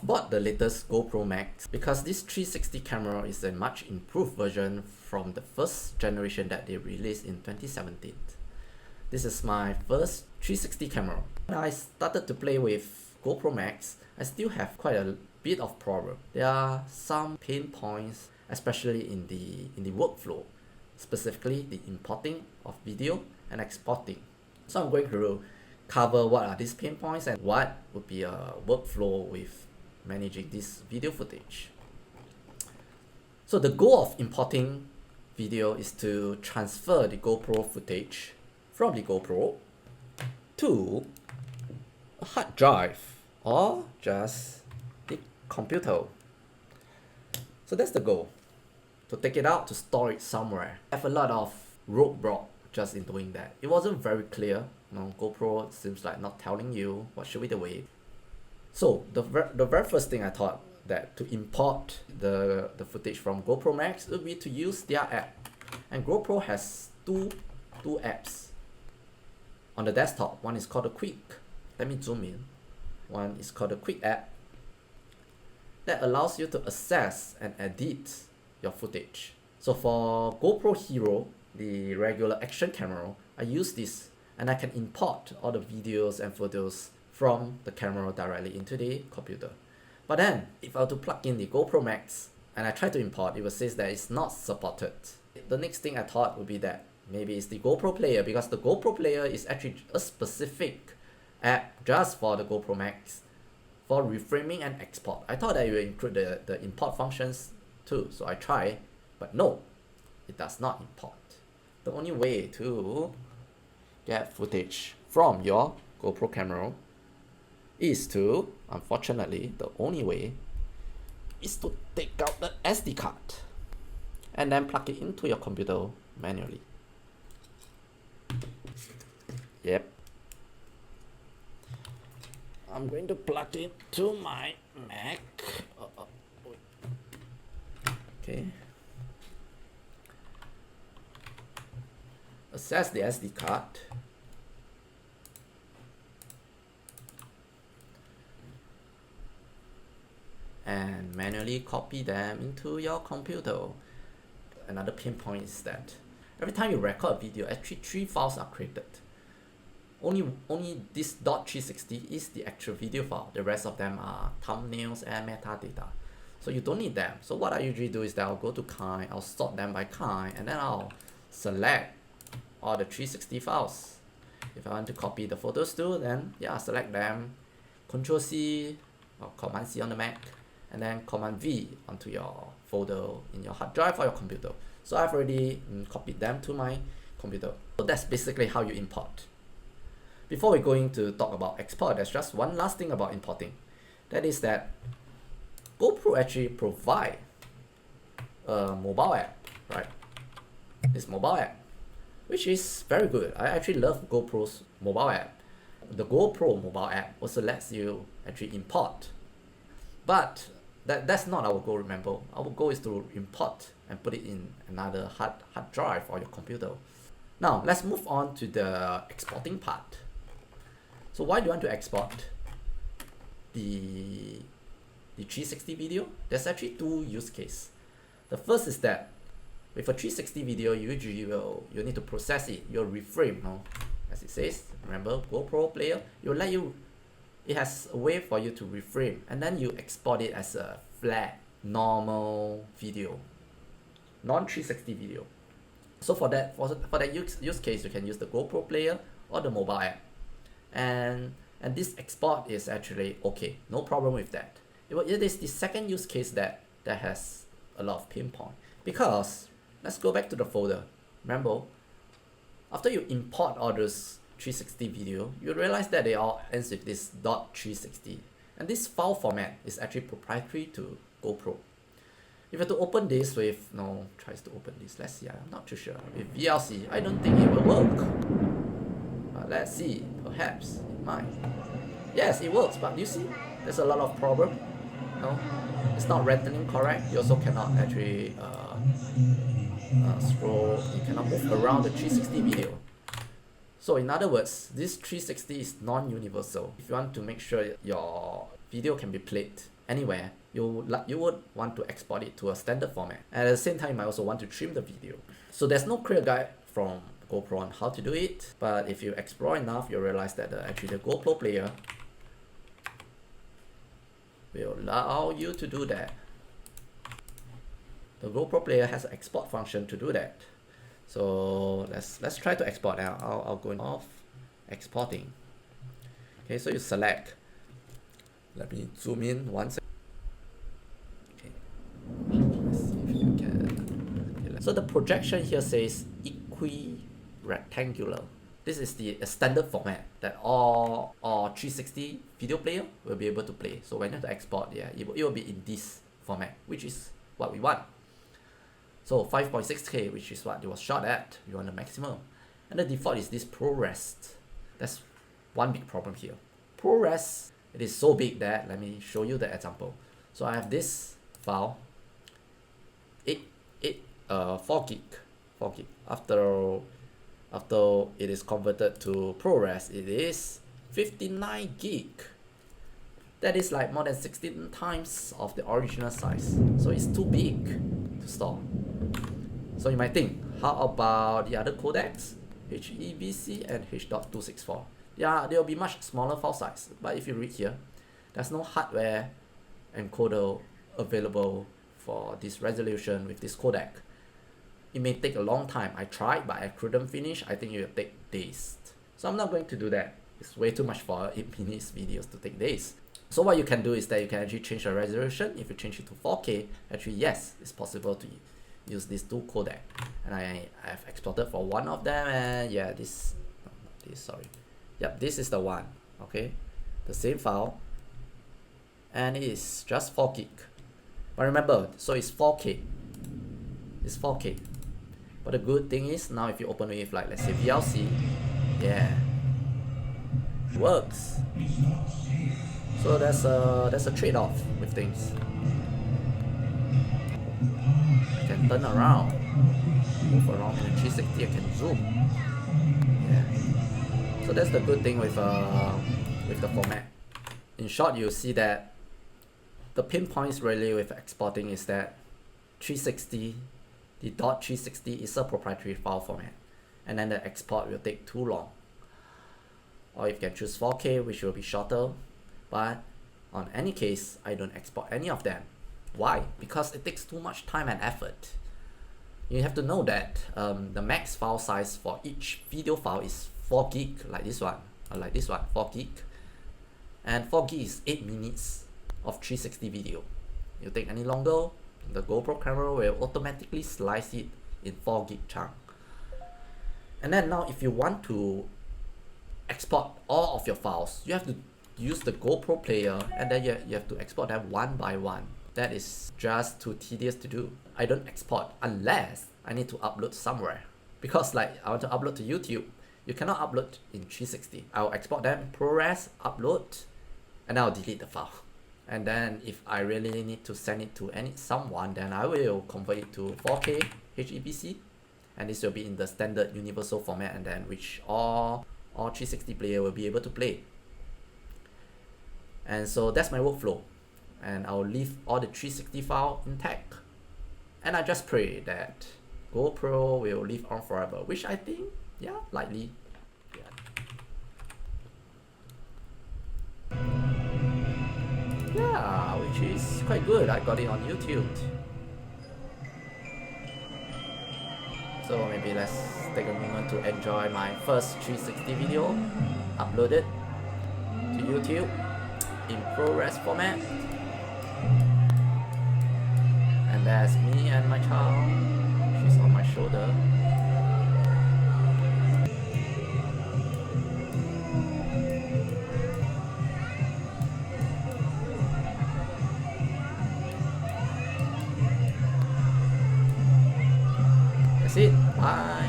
Bought the latest GoPro MAX because this 360 camera is a much improved version from the first generation that they released in 2017. This is my first 360 camera. When I started to play with GoPro MAX, I still have quite a bit of problem. There are some pain points, especially in the workflow, specifically the importing of video and exporting. So I'm going to cover what are these pain points and what would be a workflow with managing this video footage. So the goal of importing video is to transfer the GoPro footage from the GoPro to a hard drive or just the computer. So that's the goal, to take it out, to store it somewhere. I have a lot of roadblock just in doing that. It wasn't very clear. GoPro seems like not telling you what should be the way. So the very first thing I thought that to import the footage from GoPro MAX would be to use their app. And GoPro has two apps on the desktop. One is called the Quick. Let me zoom in. One is called the Quick app that allows you to access and edit your footage. So for GoPro Hero, the regular action camera, I use this and I can import all the videos and photos from the camera directly into the computer. But then, if I were to plug in the GoPro MAX and I try to import, it will say that it's not supported. The next thing I thought would be that maybe it's the GoPro Player, because the GoPro Player is actually a specific app just for the GoPro MAX for reframing and export. I thought that it would include the import functions too, so I tried, but no, it does not import. The only way to get footage from your GoPro camera is to, unfortunately, the only way is to take out the SD card and then plug it into your computer manually. Yep. I'm going to plug it to my Mac. Okay. Access the SD card. And manually copy them into your computer. Another pain point is that every time you record a video, actually 3 files are created. Only this .360 is the actual video file. The rest of them are thumbnails and metadata. So you don't need them. So what I usually do is that I'll go to kind, I'll sort them by kind, and then I'll select all the 360 files. If I want to copy the photos too, then yeah, select them, Ctrl C or Command C on the Mac, and then Command V onto your folder in your hard drive or your computer. So I've already copied them to my computer. So that's basically how you import. Before we're going to talk about export, there's just one last thing about importing. That is that GoPro actually provide a mobile app, right? This mobile app, which is very good. I actually love GoPro's mobile app. The GoPro mobile app also lets you actually import. But that's not our goal, remember. Our goal is to import and put it in another hard drive or your computer. Now, let's move on to the exporting part. So why do you want to export the 360 video? There's actually 2 use cases. The first is that with a 360 video, usually you need to process it. You'll reframe, as it says. Remember, GoPro Player, it has a way for you to reframe, and then you export it as a flat, normal video, non-360 video. So for that use case, you can use the GoPro Player or the mobile app, and this export is actually okay, no problem with that. It is the second use case that has a lot of pinpoint, because let's go back to the folder. Remember, after you import all those 360 video, you realize that they all ends with this .360, and this file format is actually proprietary to GoPro. If you have to open this with, tries to open this, let's see, I'm not too sure. With VLC, I don't think it will work. Let's see, perhaps it might. Yes, it works, but you see, there's a lot of problem. It's not rendering correct. You also cannot actually scroll, you cannot move around the 360 video. So in other words, this 360 is non-universal. If you want to make sure your video can be played anywhere, you would want to export it to a standard format. And at the same time, you might also want to trim the video. So there's no clear guide from GoPro on how to do it, but if you explore enough, you'll realize that actually the GoPro player will allow you to do that. The GoPro player has an export function to do that. So let's try to export now. I'll go off exporting. Okay, so you select. Let me zoom in once. Okay. Let's see if you can. Okay, so the projection here says equi-rectangular. This is the standard format that all 360 video player will be able to play. So when you have to export, yeah, it will be in this format, which is what we want. So 5.6K, which is what it was shot at, we want the maximum. And the default is this ProRes. That's one big problem here. ProRes, it is so big that, let me show you the example. So I have this file, 4 gig. After it is converted to ProRes, it is 59 gig. That is like more than 16 times of the original size. So it's too big to store. So you might think, how about the other codecs, HEVC and H.264? Yeah, they'll be much smaller file size. But if you read here, there's no hardware encoder available for this resolution with this codec. It may take a long time. I tried, but I couldn't finish. I think it will take days. So I'm not going to do that. It's way too much for 8 minutes videos to take days. So what you can do is that you can actually change the resolution. If you change it to 4K, actually yes, it's possible to use these two codec. And I have exported for one of them, and yeah, this is the one. Okay, the same file, and it is just 4 gig. But remember, so it's 4K. It's 4K. But the good thing is now if you open it with, like, let's say VLC, yeah, it works. So there's a trade-off with things. I can turn around, move around in the 360. I can zoom. Yeah. So that's the good thing with the format. In short, you see that the pain points really with exporting is that 360. The .360 is a proprietary file format, and then the export will take too long. Or you can choose 4K, which will be shorter, but on any case, I don't export any of them. Why? Because it takes too much time and effort. You have to know that the max file size for each video file is 4 gig, like this one, or like this one, 4 gig. And 4 gig is 8 minutes of 360 video. You take any longer, the GoPro camera will automatically slice it in 4 gig chunk. And then now if you want to export all of your files, you have to use the GoPro player, and then you have to export them one by one. That is just too tedious to do. I don't export unless I need to upload somewhere. Because like I want to upload to YouTube, you cannot upload in 360. I'll export them, ProRes, upload, and I'll delete the file. And then if I really need to send it to someone, then I will convert it to 4K HEVC, and this will be in the standard universal format, and then which all 360 player will be able to play. And so that's my workflow, and I'll leave all the 360 file intact, and I just pray that GoPro will live on forever, which I think, yeah, likely. Yeah, which is quite good. I got it on YouTube. So maybe let's take a moment to enjoy my first 360 video, upload it to YouTube in ProRes format. And there's me and my child. She's on my shoulder. That's it. Bye.